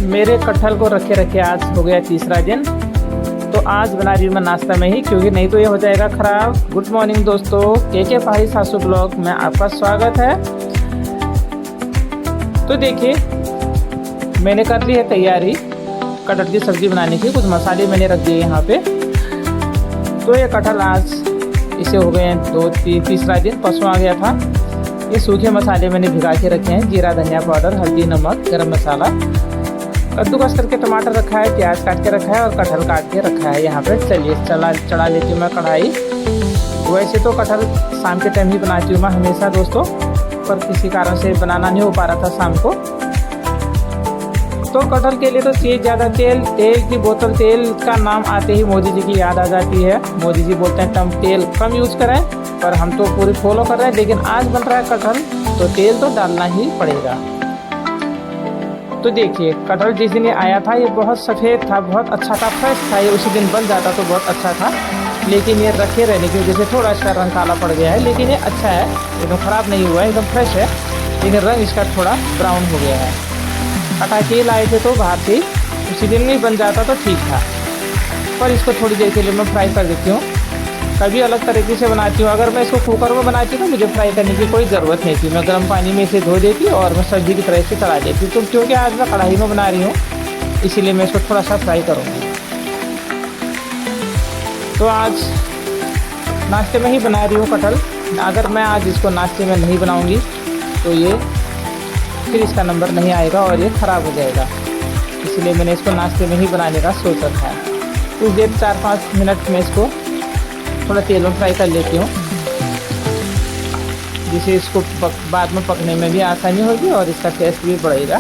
मेरे कटहल को रखे रखे आज हो गया तीसरा दिन। तो आज बना रही हूँ मैं नाश्ता में ही, क्योंकि नहीं तो ये हो जाएगा ख़राब। गुड मॉर्निंग दोस्तों, के पहाड़ी सासू ब्लॉग में आपका स्वागत है। तो देखिए मैंने कर ली है तैयारी कटहल की सब्ज़ी बनाने की। कुछ मसाले मैंने रख दिए यहाँ पे। तो ये कटहल आज इसे हो गए हैं तीसरा दिन, परसों आ गया था। ये सूखे मसाले मैंने भिगा के रखे हैं, जीरा धनिया पाउडर, हल्दी, नमक, गरम मसाला, कद्दूकस करके टमाटर रखा है, प्याज काट के रखा है और कटहल काट के रखा है यहाँ पे। चलिए चढ़ा लेती हूँ मैं कढ़ाई। वैसे तो कटहल शाम के टाइम ही बनाती हूँ मैं हमेशा दोस्तों, पर किसी कारण से बनाना नहीं हो पा रहा था शाम को। तो कटहल के लिए तो चाहिए ज़्यादा तेल। तेल की बोतल, तेल का नाम आते ही मोदी जी की याद आ जाती है। मोदी जी बोलते हैं कम तेल कम यूज़ करें, पर हम तो पूरी फॉलो कर रहे हैं। लेकिन आज बन रहा है कटहल तो तेल तो डालना ही पड़ेगा। तो देखिए कटहल जिस दिन ये आया था ये बहुत सफ़ेद था, बहुत अच्छा था, फ्रेश था। ये उसी दिन बन जाता तो बहुत अच्छा था, लेकिन ये रखे रहने की वजह से थोड़ा इसका रंग काला पड़ गया है। लेकिन ये अच्छा है, एकदम ख़राब नहीं हुआ है, एकदम फ्रेश है। लेकिन रंग इसका थोड़ा ब्राउन हो गया है। हटा के लाए थे तो बाहर से उसी दिन में बन जाता तो ठीक था, पर इसको थोड़ी देर के लिए मैं फ्राई कर देती हूँ। कभी अलग तरीके से बनाती हूँ। अगर मैं इसको कुकर में बनाती हूँ तो मुझे फ्राई करने की कोई ज़रूरत नहीं थी। मैं गर्म पानी में इसे धो देती और मैं सब्ज़ी की तरह से चढ़ा देती। तो क्योंकि आज मैं कढ़ाई में बना रही हूँ इसीलिए मैं इसको थोड़ा सा फ्राई करूँगी। तो आज नाश्ते में ही बना रही हूँ कटहल। अगर मैं आज इसको नाश्ते में नहीं बनाऊँगी तो ये फिर इसका नंबर नहीं आएगा और ये ख़राब हो जाएगा। इसलिए मैंने इसको नाश्ते में ही बनाने का सोच रखा है। कुछ देर 4-5 मिनट में इसको थोड़ा तेल में फ्राई कर लेती हूँ, जिससे इसको बाद में पकने में भी आसानी होगी और इसका टेस्ट भी बढ़ेगा।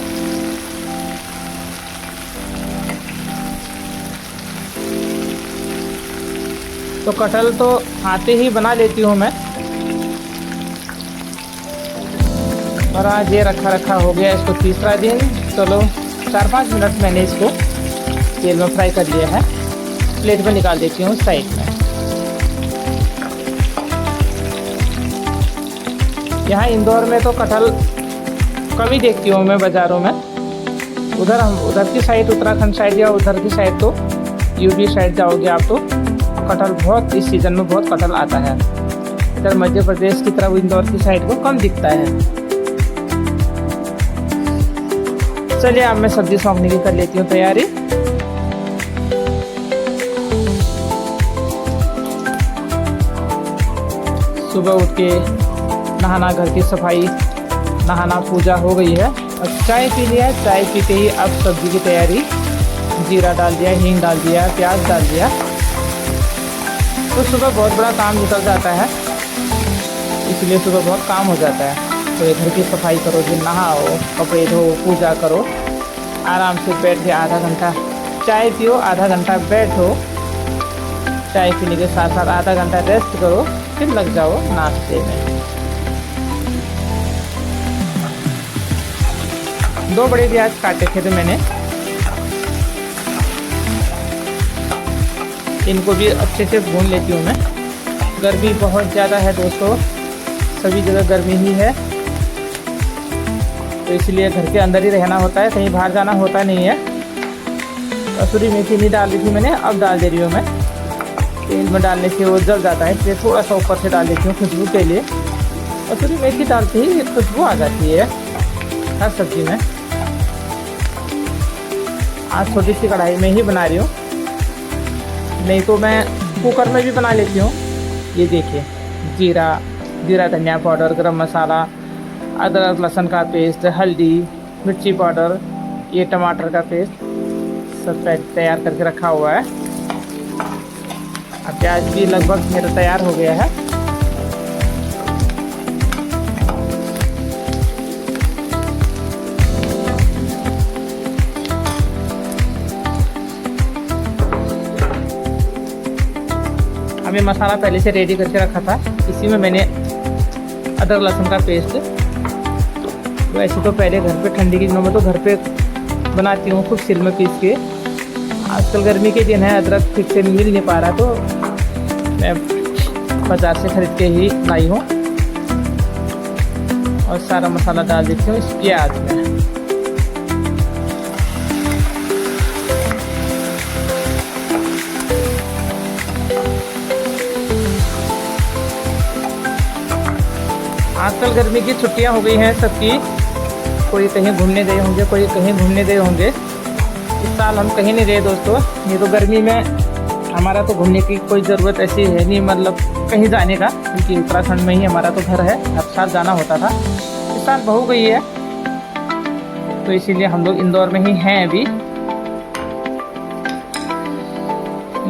तो कटहल तो आते ही बना लेती हूँ मैं, और आज ये रखा हो गया इसको तीसरा दिन। चलो 4-5 मिनट मैंने इसको तेल में फ्राई कर लिया है। प्लेट में निकाल देती हूँ साइड में। यहाँ इंदौर में तो कटहल कम ही देखती हूँ मैं बाज़ारों में। उधर की साइड, उत्तराखंड साइड या उधर की साइड तो यूपी साइड जाओगे आप तो कटहल बहुत, इस सीज़न में बहुत कटहल आता है। इधर मध्य प्रदेश की तरफ इंदौर की साइड को कम दिखता है। चलिए अब मैं सब्ज़ी सौंपने की कर लेती हूँ तैयारी। सुबह उठ के नहाना, घर की सफाई, नहाना, पूजा हो गई है और चाय पी लिया है। चाय पीते ही अब सब्ज़ी की तैयारी। जीरा डाल दिया, हींग डाल दिया, प्याज डाल दिया। तो सुबह बहुत बड़ा काम निकल जाता है, इसलिए सुबह बहुत काम हो जाता है। तो ये घर की सफाई करो, फिर नहाओ, कपड़े धो, पूजा करो, आराम से बैठ के आधा घंटा चाय पियो, आधा घंटा बैठो, चाय पीने के साथ साथ आधा घंटा रेस्ट करो, फिर लग जाओ नाश्ते में। 2 बड़े प्याज काटे थे मैंने, इनको भी अच्छे से भून लेती हूँ मैं। गर्मी बहुत ज़्यादा है दोस्तों, सभी जगह गर्मी ही है, तो इसलिए घर के अंदर ही रहना होता है, कहीं बाहर जाना होता नहीं है। कसूरी मेथी नहीं डाल दी थी मैंने, अब डाल दे रही हूँ मैं। तेल में डालने से वो जल जाता है, इसलिए थोड़ा सा ऊपर से डाल देती हूँ खुशबू के लिए। कसूरी मेथी डालते ही खुशबू आ जाती है हर सब्ज़ी में। आज छोटी सी कढ़ाई में ही बना रही हूँ, नहीं तो मैं कुकर में भी बना लेती हूँ। ये देखिए जीरा धनिया पाउडर, गरम मसाला, अदरक लहसुन का पेस्ट, हल्दी, मिर्ची पाउडर, ये टमाटर का पेस्ट सब तैयार करके रखा हुआ है। अब प्याज भी लगभग मेरा तैयार हो गया है। हमें मसाला पहले से रेडी करके रखा था, इसी में मैंने अदरक लहसुन का पेस्ट, वैसे तो पहले घर पे ठंडी के दिनों में तो घर पे बनाती हूँ खुद सिल में पीस के। आजकल गर्मी के दिन है, अदरक ठीक से मिल नहीं पा रहा तो मैं बाज़ार से खरीद के ही लाई हूँ। और सारा मसाला डाल देती हूँ इस प्याज में। आजकल गर्मी की छुट्टियां हो गई हैं सबकी, कोई कहीं घूमने गए होंगे, कोई कहीं घूमने गए होंगे। इस साल हम कहीं नहीं गए दोस्तों। ये तो गर्मी में हमारा तो घूमने की कोई ज़रूरत ऐसी है नहीं, मतलब कहीं जाने का, क्योंकि उत्तराखंड में ही हमारा तो घर है। हर साल जाना होता था, इस साल बहू गई है तो इसीलिए हम लोग इंदौर में ही हैं अभी।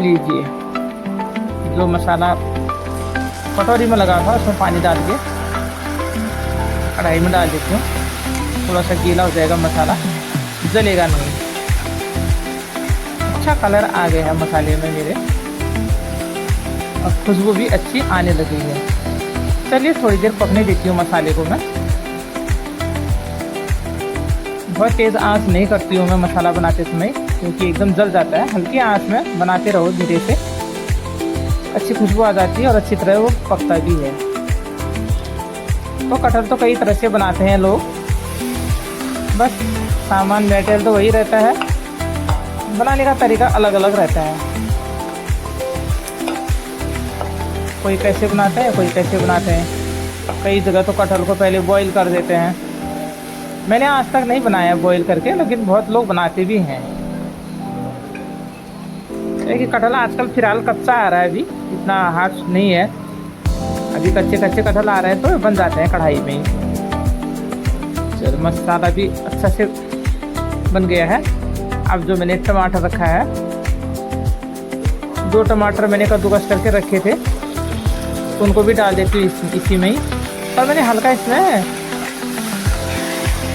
लीजिए, जो मसाला कटोरी में लगा था उसमें पानी डाल के कढ़ाई में डाल देती हूँ। थोड़ा सा गीला हो जाएगा मसाला, जलेगा नहीं। अच्छा कलर आ गया है मसाले में मेरे, और खुशबू भी अच्छी आने लगी है। चलिए थोड़ी देर पकने देती हूँ मसाले को मैं। बहुत तेज़ आंच नहीं करती हूँ मैं मसाला बनाते समय, क्योंकि एकदम जल जाता है। हल्की आंच में बनाते रहो धीरे से, अच्छी खुशबू आ जाती है और अच्छी तरह वो पकता भी है। तो कटहल तो कई तरह से बनाते हैं लोग, बस सामान मटेरियल तो वही रहता है, बनाने का तरीका अलग अलग रहता है। कोई कैसे बनाता है, कोई कैसे बनाते हैं। कई जगह तो कटहल को पहले बॉईल कर देते हैं। मैंने आज तक नहीं बनाया बॉईल करके, लेकिन बहुत लोग बनाते भी हैं। लेकिन कटहल आजकल फिलहाल कच्चा आ रहा है, अभी इतना हार्ड नहीं है। अभी कच्चे कच्चे कटहल आ रहे हैं तो बन जाते हैं कढ़ाई में ही। चलो मसाला भी अच्छा से बन गया है। अब जो मैंने टमाटर रखा है, 2 टमाटर मैंने कद्दूकस करके रखे थे, तो उनको भी डाल देती हूँ इसी में ही। और मैंने हल्का इसमें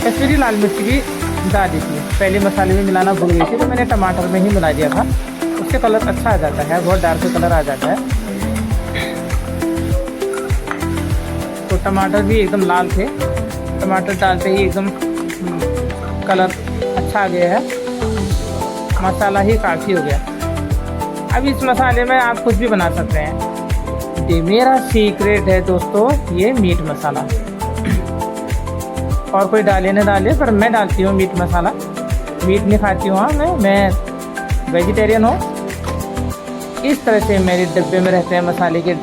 कश्मीरी लाल मिर्च भी डाल दी थी। पहले मसाले में मिलाना भूल गई थी, तो मैंने टमाटर में ही मिला दिया था। उससे कलर अच्छा आ जाता है, बहुत डार्क कलर आ जाता है। तो टमाटर भी एकदम लाल थे, टमाटर डालते ही एकदम कलर अच्छा आ गया है। मसाला ही काफ़ी हो गया। अब इस मसाले में आप कुछ भी बना सकते हैं। ये मेरा सीक्रेट है दोस्तों, ये मीट मसाला। और कोई डाले न डाले, पर मैं डालती हूँ मीट मसाला। मीट नहीं खाती हूँ, हाँ मैं वेजिटेरियन हूँ। इस तरह से मेरे डिब्बे में रहते हैं मसाले के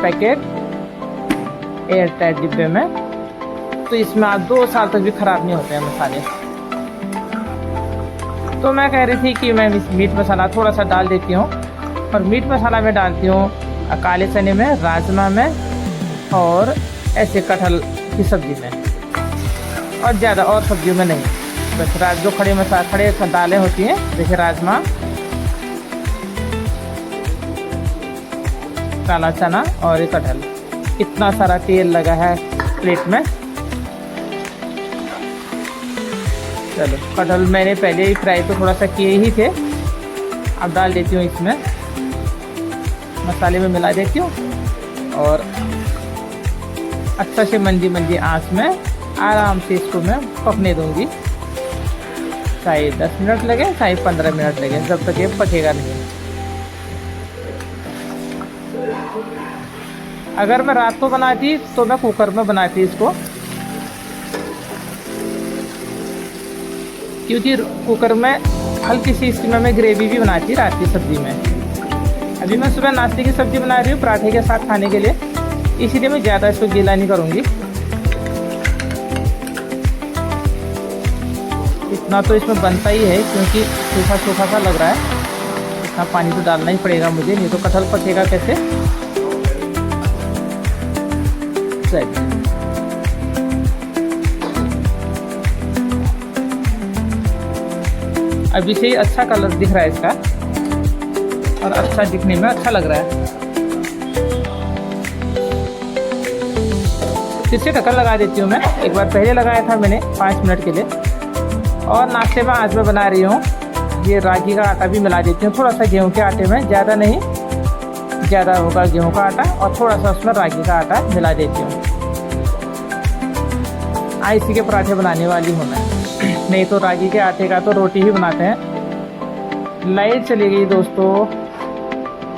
पैकेट, एयर टाइट डिब्बे में। तो इसमें आप 2 साल तक भी ख़राब नहीं होते हैं मसाले। तो मैं कह रही थी कि मैं मीट मसाला थोड़ा सा डाल देती हूँ। और मीट मसाला मैं डालती हूँ काले चने में, राजमा में, और ऐसे कटहल की सब्ज़ी में, और ज़्यादा और सब्जियों में नहीं। बस जो खड़े दालें होती हैं, जैसे राजमा, काला चना और ये कटहल। इतना सारा तेल लगा है प्लेट में। चलो कटहल मैंने पहले ही फ्राई तो थोड़ा सा किए ही थे, अब डाल देती हूँ इसमें, मसाले में मिला देती हूँ। और अच्छा से मंदी मंदी आंच में आराम से इसको मैं पकने दूंगी। चाहे 10 मिनट लगे, चाहे 15 मिनट लगे, जब तक ये पकेगा नहीं। अगर मैं रात को बनाती तो मैं कुकर में बनाती इसको, क्योंकि कुकर में हल्की सी इसकी मैं ग्रेवी भी बनाती रात की सब्ज़ी में। अभी मैं सुबह नाश्ते की सब्ज़ी बना रही हूँ पराठे के साथ खाने के लिए, इसीलिए मैं ज़्यादा इसको गीला नहीं करूँगी। इतना तो इसमें बनता ही है, क्योंकि सूखा सूखा सा लग रहा है। इतना पानी तो डालना ही पड़ेगा मुझे, नहीं तो कटहल पकेगा कैसे। चलिए अभी से ही अच्छा कलर दिख रहा है इसका, और अच्छा दिखने में अच्छा लग रहा है। फिर से ढक्कन लगा देती हूँ मैं। एक बार पहले लगाया था मैंने 5 मिनट के लिए। और नाश्ते में आज मैं बना रही हूँ, ये रागी का आटा भी मिला देती हूँ, थोड़ा सा गेहूँ के आटे में, ज़्यादा नहीं, ज़्यादा होगा गेहूँ का आटा, और थोड़ा सा उसमें रागी का आटा मिला देती हूँ। इसी के पराठे बनाने वाली हूँ मैं, नहीं तो रागी के आटे का तो रोटी ही बनाते हैं। लाइट चली गई दोस्तों,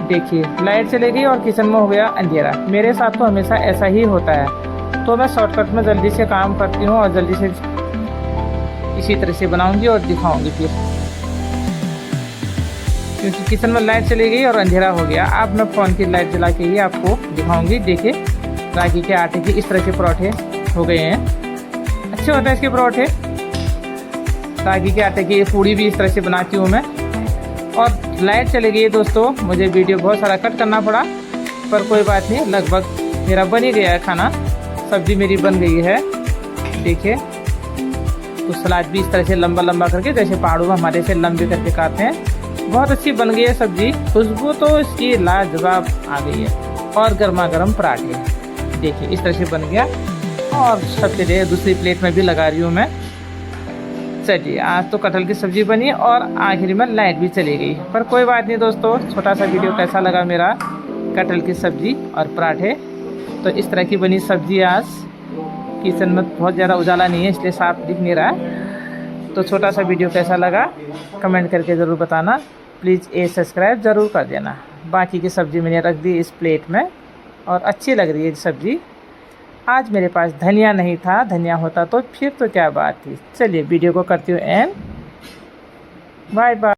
देखिए लाइट चली गई और किचन में हो गया अंधेरा। मेरे साथ तो हमेशा ऐसा ही होता है, तो मैं शॉर्टकट में जल्दी से काम करती हूँ और जल्दी से इसी तरह से बनाऊंगी और दिखाऊंगी फिर, क्योंकि किचन में लाइट चली गई और अंधेरा हो गया। अब मैं फ़ोन की लाइट जला के ही आपको दिखाऊंगी। देखिए रागी के आटे की इस तरह के पराठे हो गए हैं। अच्छे होते हैं इसके पराठे। रागी के आटे की पूड़ी भी इस तरह से बनाती हूँ मैं। और लाइट चली गई है दोस्तों, मुझे वीडियो बहुत सारा कट करना पड़ा, पर कोई बात नहीं, लगभग मेरा बन ही गया है खाना। सब्जी मेरी बन गई है, देखिए। तो सलाद भी इस तरह से लंबा लंबा करके, जैसे पहाड़ों में हमारे से लंबे करके काटते हैं। बहुत अच्छी बन गई है सब्जी, खुशबू तो इसकी लाजवाब आ गई है। और गर्मा गर्म पराठे देखिए इस तरह से बन गया। और सबके लिए दूसरी प्लेट में भी लगा रही हूँ मैं। चलिए, आज तो कटहल की सब्जी बनी और आखिर में लाइट भी चली गई, पर कोई बात नहीं दोस्तों। छोटा सा वीडियो कैसा लगा मेरा, कटहल की सब्जी और पराठे। तो इस तरह की बनी सब्जी आज। किचन में बहुत ज़्यादा उजाला नहीं है, इसलिए साफ दिख नहीं रहा है। तो छोटा सा वीडियो कैसा लगा कमेंट करके ज़रूर बताना। प्लीज़ सब्सक्राइब ज़रूर कर देना। बाकी की सब्ज़ी मैंने रख दी इस प्लेट में और अच्छी लग रही है सब्ज़ी। आज मेरे पास धनिया नहीं था, धनिया होता तो फिर तो क्या बात थी। चलिए वीडियो को करती हूँ एंड बाय बाय।